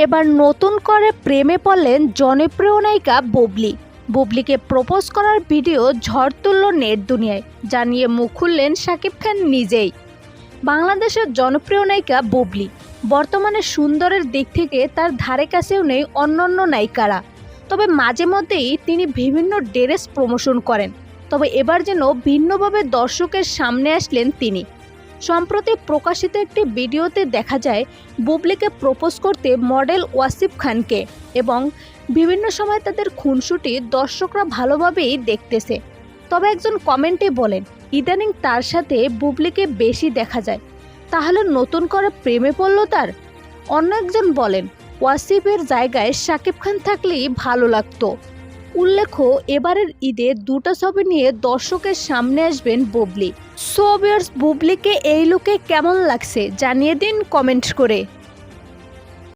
এবার নতুন করে প্রেমে পড়লেন জনপ্রিয় নায়িকা বুবলি। বুবলিকে প্রপোজ করার ভিডিও ঝড় তুলল নেট দুনিয়ায়, জানিয়ে মুখ খুললেন শাকিব খান নিজেই। বাংলাদেশের জনপ্রিয় নায়িকা বুবলি বর্তমানে সুন্দরের দিক থেকে তার ধারে কাছেও নেই অন্যান্য নায়িকারা। তবে মাঝে মধ্যেই তিনি বিভিন্ন ড্রেস প্রমোশন করেন। তবে এবার যেন ভিন্নভাবে দর্শকের সামনে আসলেন তিনি। সম্প্রতি প্রকাশিত একটি ভিডিওতে দেখা যায় বুবলিকে প্রপোজ করতে মডেল ওয়াসিফ খানকে, এবং বিভিন্ন সময় তাদের খুনসুটি দর্শকরা ভালোভাবেই দেখতেছে। তবে একজন কমেন্টে বলেন, ইদানিং তার সাথে বুবলিকে বেশি দেখা যায়, তাহলে নতুন করে প্রেমে পড়ল তার। অন্য একজন বলেন, ওয়াসিফের জায়গায় শাকিব খান থাকলেই ভালো লাগতো। উল্লেখ্য, এবারের ঈদে দুটো ছবি নিয়ে দর্শকের সামনে আসবেন বুবলি। সো ভিউয়ার্স, বুবলিকে এই লুকে কেমন লাগছে জানিয়ে দিন কমেন্ট করে।